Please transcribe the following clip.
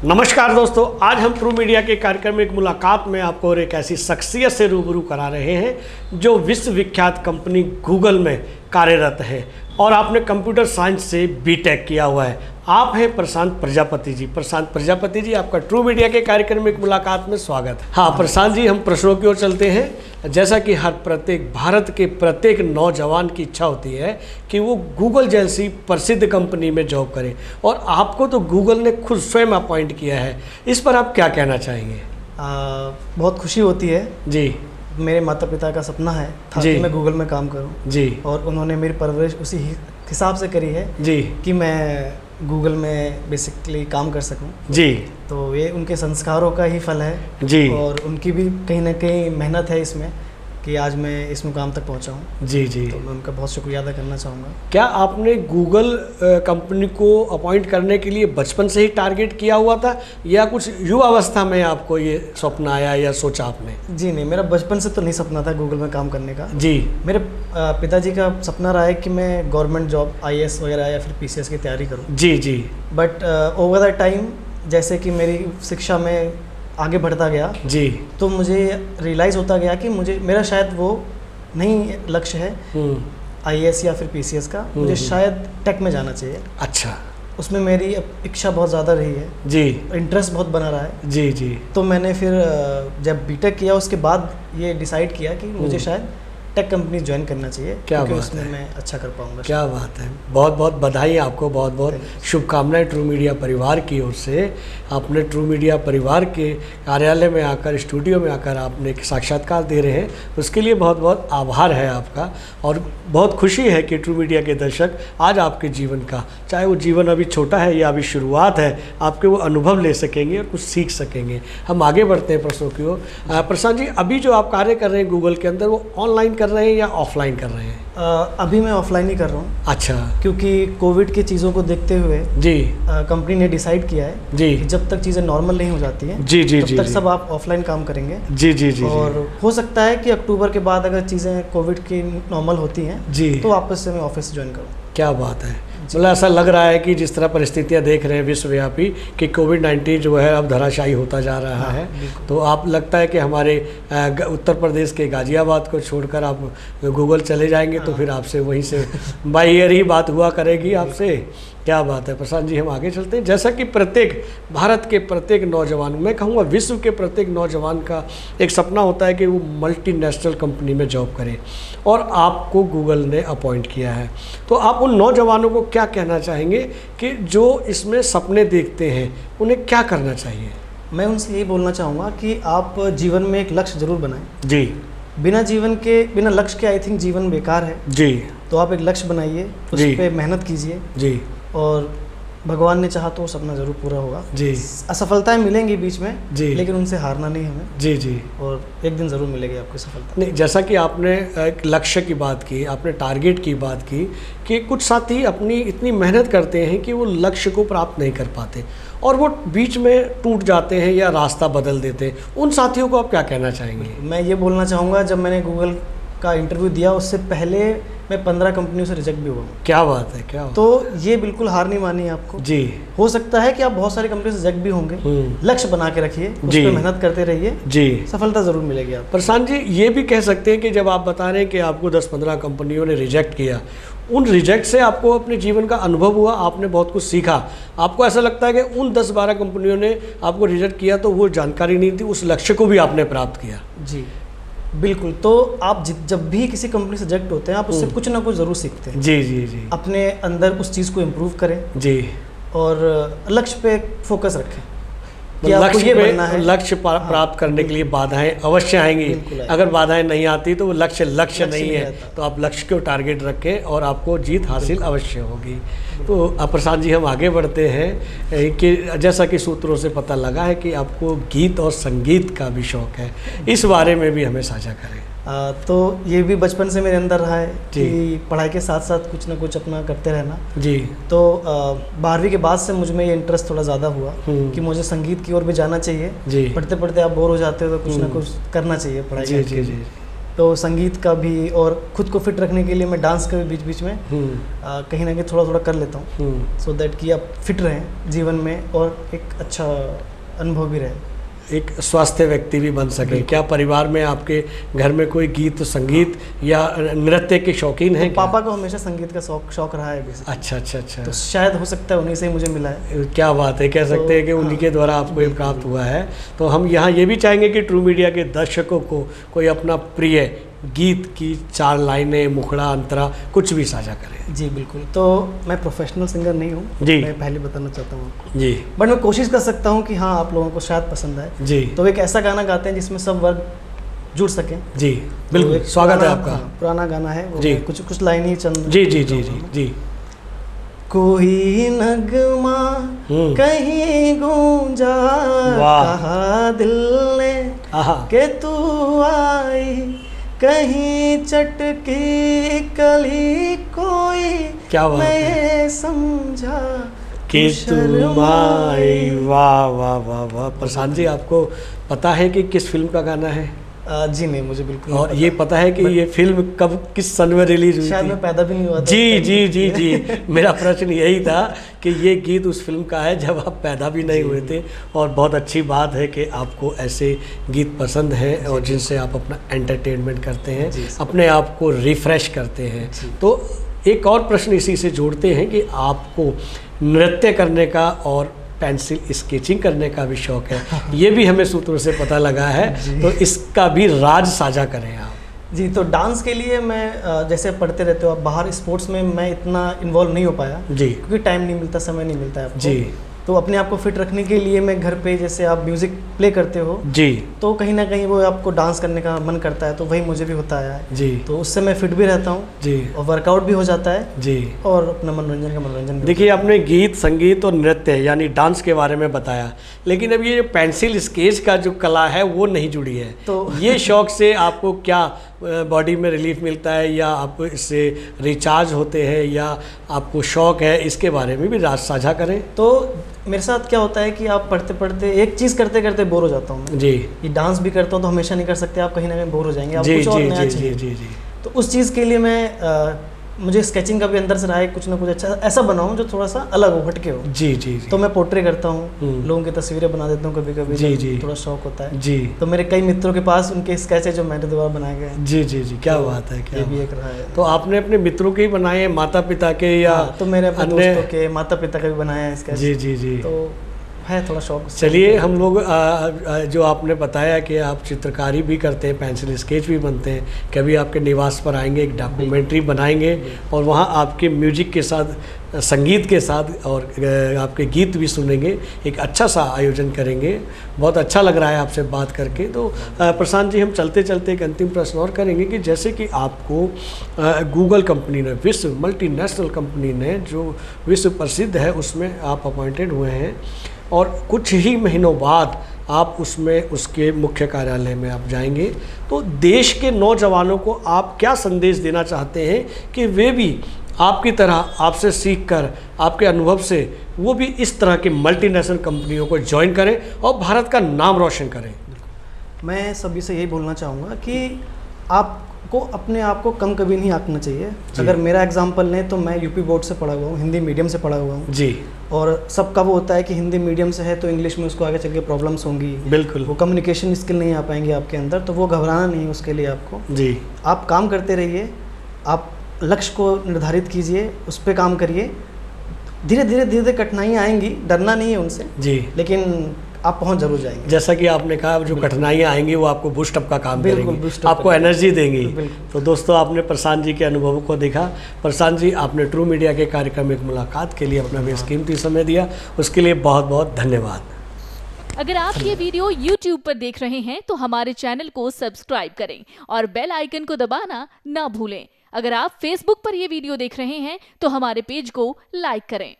नमस्कार दोस्तों, आज हम ट्रू मीडिया के कार्यक्रम में एक मुलाकात में आपको और एक ऐसी शख्सियत से रूबरू करा रहे हैं जो विश्वविख्यात कंपनी गूगल में कार्यरत है और आपने कंप्यूटर साइंस से बीटेक किया हुआ है। आप हैं प्रशांत प्रजापति जी। प्रशांत प्रजापति जी, आपका ट्रू मीडिया के कार्यक्रम में एक मुलाकात में स्वागत है। हाँ प्रशांत जी, हम प्रश्नों की ओर चलते हैं। जैसा कि भारत के प्रत्येक नौजवान की इच्छा होती है कि वो गूगल जैसी प्रसिद्ध कंपनी में जॉब करें, और आपको तो गूगल ने खुद स्वयं अपॉइंट किया है। इस पर आप क्या कहना चाहेंगे? बहुत खुशी होती है जी। मेरे माता पिता का सपना है था कि मैं गूगल में काम करूं जी, और उन्होंने मेरी परवरिश उसी हिसाब से करी है जी कि मैं गूगल में बेसिकली काम कर सकूं जी। तो ये उनके संस्कारों का ही फल है जी, और उनकी भी कहीं ना कहीं मेहनत है इसमें कि आज मैं इस मुकाम तक पहुंचा हूं जी जी। तो मैं उनका बहुत शुक्रिया अदा करना चाहूँगा। क्या आपने गूगल कंपनी को अपॉइंट करने के लिए बचपन से ही टारगेट किया हुआ था, या कुछ युवा अवस्था में आपको ये स्वप्न आया या सोचा आपने? जी नहीं, मेरा बचपन से तो नहीं सपना था गूगल में काम करने का जी। मेरे पिताजी का सपना रहा है कि मैं गवर्नमेंट जॉब IAS वगैरह या फिर PCS की तैयारी करूँ जी जी। बट ओवर द टाइम जैसे कि मेरी शिक्षा में आगे बढ़ता गया जी, तो मुझे रियलाइज़ होता गया कि मेरा शायद वो नहीं लक्ष्य है IAS या फिर PCS का। मुझे शायद टेक में जाना चाहिए। अच्छा, उसमें मेरी इच्छा बहुत ज़्यादा रही है जी, इंटरेस्ट बहुत बना रहा है जी जी। तो मैंने फिर जब बीटेक किया उसके बाद ये डिसाइड किया कि मुझे शायद टेक कंपनी ज्वाइन करना चाहिए, क्योंकि उसमें मैं अच्छा कर पाऊंगा। क्या बात है, बहुत बहुत बधाई आपको, बहुत बहुत शुभकामनाएं ट्रू मीडिया परिवार की ओर से। आपने ट्रू मीडिया परिवार के कार्यालय में आकर, स्टूडियो में आकर आपने एक साक्षात्कार दे रहे हैं, उसके लिए बहुत बहुत आभार है आपका। और बहुत खुशी है कि ट्रू मीडिया के दर्शक आज आपके जीवन का, चाहे वो जीवन अभी छोटा है या अभी शुरुआत है, आपके वो अनुभव ले सकेंगे और कुछ सीख सकेंगे। हम आगे बढ़ते हैं प्रश्नों की ओर। प्रशांत जी, अभी जो आप कार्य कर रहे हैं गूगल के अंदर, वो ऑनलाइन कर रहे हैं या ऑफलाइन कर रहे हैं? अभी मैं ऑफलाइन ही कर रहा हूँ। अच्छा, क्योंकि कोविड की चीज़ों को देखते हुए जी कंपनी ने डिसाइड किया है जी कि जब तक चीज़ें नॉर्मल नहीं हो जाती हैं जी जी तब तक सब आप ऑफलाइन काम करेंगे जी जी जी। और हो सकता है कि अक्टूबर के बाद अगर चीज़ें कोविड की नॉर्मल होती हैं जी, तो वापस से मैं ऑफिस ज्वाइन करूँ। क्या बात है, मतलब ऐसा लग रहा है कि जिस तरह परिस्थितियां देख रहे हैं विश्वव्यापी कि कोविड-19 जो है अब धराशायी होता जा रहा है, तो आप लगता है कि हमारे उत्तर प्रदेश के गाजियाबाद को छोड़कर आप गूगल चले जाएंगे तो फिर आपसे वहीं से बाय ईयर ही बात हुआ करेगी आपसे। क्या बात है प्रशांत जी, हम आगे चलते हैं। जैसा कि भारत के प्रत्येक नौजवान, मैं कहूँगा विश्व के प्रत्येक नौजवान का एक सपना होता है कि वो मल्टीनेशनल कंपनी में जॉब करे, और आपको गूगल ने अपॉइंट किया है। तो आप उन नौजवानों को क्या कहना चाहेंगे कि जो इसमें सपने देखते हैं, उन्हें क्या करना चाहिए? मैं उनसे यही बोलना चाहूँगा कि आप जीवन में एक लक्ष्य ज़रूर बनाएं जी। बिना लक्ष्य के आई थिंक जीवन बेकार है जी। तो आप एक लक्ष्य बनाइए, उस पर मेहनत कीजिए जी, और भगवान ने चाहा तो वो सपना जरूर पूरा होगा जी। असफलताएं मिलेंगी बीच में जी, लेकिन उनसे हारना नहीं हमें जी जी, और एक दिन ज़रूर मिलेगी आपको सफलता। नहीं, जैसा कि आपने एक लक्ष्य की बात की, आपने टारगेट की बात की कि कुछ साथी अपनी इतनी मेहनत करते हैं कि वो लक्ष्य को प्राप्त नहीं कर पाते और वो बीच में टूट जाते हैं या रास्ता बदल देते हैं, उन साथियों को आप क्या कहना चाहेंगे? मैं ये बोलना चाहूँगा, जब मैंने गूगल का इंटरव्यू दिया उससे पहले मैं 15 कंपनियों से रिजेक्ट भी हुआ हूँ। क्या बात है, क्या तो ये बिल्कुल हार नहीं मानी आपको जी। हो सकता है कि आप बहुत सारी कंपनियों से रिजेक्ट भी होंगे, लक्ष्य बना के रखिए, उस पर मेहनत करते रहिए जी, सफलता जरूर मिलेगी आपको। प्रशांत जी, ये भी कह सकते हैं कि जब आप बता रहे हैं कि आपको 10-15 कंपनियों ने रिजेक्ट किया, उन रिजेक्ट से आपको अपने जीवन का अनुभव हुआ, आपने बहुत कुछ सीखा। आपको ऐसा लगता है कि उन 10-12 कंपनियों ने आपको रिजेक्ट किया तो वो जानकारी नहीं थी, उस लक्ष्य को भी आपने प्राप्त किया? जी बिल्कुल। तो आप जब भी किसी कंपनी से रिजेक्ट होते हैं, आप उससे कुछ ना कुछ ज़रूर सीखते हैं जी जी जी। अपने अंदर उस चीज़ को इम्प्रूव करें जी, और लक्ष्य पे फोकस रखें कि आपको ये बनना है। लक्ष्य प्राप्त करने के लिए बाधाएं अवश्य आएंगी। अगर बाधाएं नहीं आती तो वो लक्ष्य नहीं है, तो आप लक्ष्य को टारगेट रखें और आपको जीत हासिल अवश्य होगी। तो प्रशांत जी, हम आगे बढ़ते हैं कि जैसा कि सूत्रों से पता लगा है कि आपको गीत और संगीत का भी शौक है, इस बारे में भी हमें साझा करें। तो ये भी बचपन से मेरे अंदर रहा है कि पढ़ाई के साथ साथ कुछ ना कुछ अपना करते रहना जी। तो 12वीं के बाद से मुझ में ये इंटरेस्ट थोड़ा ज़्यादा हुआ कि मुझे संगीत की ओर भी जाना चाहिए जी। पढ़ते पढ़ते आप बोर हो जाते हो तो कुछ ना कुछ करना चाहिए पढ़ाई जी जी जी। तो संगीत का भी और खुद को फिट रखने के लिए मैं डांस का भी बीच बीच में कहीं ना कहीं थोड़ा थोड़ा कर लेता हूँ, सो दैट कि आप फिट रहें जीवन में और एक अच्छा अनुभव भी रहे, एक स्वस्थ व्यक्ति भी बन सके। क्या परिवार में आपके घर में कोई गीत संगीत या नृत्य के शौकीन हैं? तो पापा को हमेशा संगीत का शौक रहा है बेसिकली। अच्छा अच्छा अच्छा। तो शायद हो सकता है उन्हीं से ही मुझे मिला है। क्या बात है, कह सकते हैं कि उन्हीं के द्वारा आपको ये प्राप्त हुआ है। तो हम यहाँ ये भी चाहेंगे कि ट्रू मीडिया के दर्शकों को कोई अपना प्रिय गीत की 4 लाइनें, मुखड़ा, अंतरा कुछ भी साझा करें। जी बिल्कुल। तो मैं प्रोफेशनल सिंगर नहीं हूँ जी, मैं पहले बताना चाहता हूँ जी, बट मैं कोशिश कर सकता हूँ कि हाँ आप लोगों को शायद पसंद आए जी। तो एक ऐसा गाना गाते हैं जिसमें सब वर्ग जुड़ सकें जी। बिल्कुल, तो स्वागत है आपका। पुराना गाना है वो जी, कुछ लाइन ही चंद जी जी जी जी जी। कोई नगमा कहीं गूंजा, कहा दिल ने के तू आई, कहीं चटकी कली कोई, क्या मैं ये समझा कि तुम आई। वाह वाह वाह वाह। प्रशांत जी, आपको पता है कि किस फिल्म का गाना है? जी नहीं, मुझे बिल्कुल और ये पता है कि ये फिल्म कब किस सन में रिलीज हुई? शायद मैं पैदा भी नहीं हुआ था। जी जी जी जी। मेरा प्रश्न यही था कि ये गीत उस फिल्म का है जब आप पैदा भी नहीं हुए थे। और बहुत अच्छी बात है कि आपको ऐसे गीत पसंद हैं और जिनसे आप अपना एंटरटेनमेंट करते हैं, अपने आप को रिफ्रेश करते हैं। तो एक और प्रश्न इसी से जोड़ते हैं कि आपको नृत्य करने का और पेंसिल स्केचिंग करने का भी शौक है, ये भी हमें सूत्रों से पता लगा है। तो इसका भी राज साझा करें आप। जी, तो डांस के लिए मैं जैसे पढ़ते रहते हो आप, बाहर स्पोर्ट्स में मैं इतना इन्वॉल्व नहीं हो पाया जी, क्योंकि टाइम नहीं मिलता, समय नहीं मिलता है आपको जी। तो अपने आप को फिट रखने के लिए मैं घर पे, जैसे आप म्यूज़िक प्ले करते हो जी, तो कहीं ना कहीं वो आपको डांस करने का मन करता है, तो वही मुझे भी होता है जी। तो उससे मैं फिट भी रहता हूँ जी, और वर्कआउट भी हो जाता है जी, और अपना मनोरंजन देखिए, आपने गीत संगीत और नृत्य यानी डांस के बारे में बताया, लेकिन अब ये पेंसिल स्केच का जो कला है वो नहीं जुड़ी है। तो ये शौक से आपको क्या बॉडी में रिलीफ मिलता है, या आप इससे रिचार्ज होते हैं, या आपको शौक है, इसके बारे में भी राज साझा करें। तो मेरे साथ क्या होता है कि आप पढ़ते पढ़ते एक चीज़ करते करते बोर हो जाता हूँ जी। ये डांस भी करता हूँ तो हमेशा नहीं कर सकते, आप कहीं ना कहीं बोर हो जाएंगे, आप कुछ और नया चाहिए। तो उस चीज़ के लिए मैं मुझे स्केचिंग का भी अंदर से रहा है, कुछ ना कुछ अच्छा ऐसा बनाऊं जो थोड़ा सा अलग हो, हटके हो जी जी जी। तो मैं पोर्ट्रे करता हूँ, लोगों की तस्वीरें बना देता हूँ कभी कभी जी जी, थोड़ा शौक होता है जी। तो मेरे कई मित्रों के पास उनके स्केच है जो मेरे द्वारा बनाए गए जी जी जी। क्या बात है, क्या भी एक रहा है। तो आपने अपने मित्रों के ही बनाए हैं, माता पिता के या? तो मेरे अपने दोस्तों के, माता पिता का भी बनाया है स्केच जी जी जी। तो है थोड़ा शौक। चलिए, हम लोग जो आपने बताया कि आप चित्रकारी भी करते हैं, पेंसिल स्केच भी बनते हैं, कभी आपके निवास पर आएंगे, एक डॉक्यूमेंट्री बनाएंगे और वहाँ आपके म्यूजिक के साथ, संगीत के साथ और आपके गीत भी सुनेंगे, एक अच्छा सा आयोजन करेंगे। बहुत अच्छा लग रहा है आपसे बात करके। तो प्रशांत जी, हम चलते चलते एक अंतिम प्रश्न और करेंगे कि जैसे कि आपको गूगल कंपनी ने, विश्व मल्टीनेशनल कंपनी ने जो विश्व प्रसिद्ध है, उसमें आप अपॉइंटेड हुए हैं और कुछ ही महीनों बाद आप उसमें उसके मुख्य कार्यालय में आप जाएंगे। तो देश के नौजवानों को आप क्या संदेश देना चाहते हैं कि वे भी आपकी तरह, आपसे सीखकर, आपके अनुभव से वो भी इस तरह की मल्टीनेशनल कंपनियों को ज्वाइन करें और भारत का नाम रोशन करें? मैं सभी से यही बोलना चाहूँगा कि आपको अपने आप को कम कभी नहीं आंकना चाहिए। अगर मेरा एग्जांपल लें तो मैं यूपी बोर्ड से पढ़ा हुआ हूँ, हिंदी मीडियम से पढ़ा हुआ हूँ जी। और सबका वो होता है कि हिंदी मीडियम से है तो इंग्लिश में उसको आगे चल के प्रॉब्लम्स होंगी, बिल्कुल, वो कम्युनिकेशन स्किल नहीं आ पाएंगे आपके अंदर। तो वो घबराना नहीं है उसके लिए आपको जी। आप काम करते रहिए, आप लक्ष्य को निर्धारित कीजिए, उस पर काम करिए। धीरे धीरे कठिनाइयाँ आएंगी, डरना नहीं है उनसे जी, लेकिन आप पहुंच जरूर जाएंगे। जैसा कि आपने कहा, जो कठिनाइयाँ आएंगी वो आपको बूस्ट अप का काम करेंगी, आपको एनर्जी देंगी। तो दोस्तों, आपने प्रशांत जी के अनुभवों को देखा। प्रशांत जी, आपने ट्रू मीडिया के कार्यक्रम एक मुलाकात के लिए अपना बेशकीमती समय दिया, उसके लिए बहुत बहुत धन्यवाद। अगर आप ये वीडियो YouTube पर देख रहे हैं तो हमारे चैनल को सब्सक्राइब करें और बेल आइकन को दबाना ना भूलें। अगर आप Facebook पर ये वीडियो देख रहे हैं तो हमारे पेज को लाइक करें।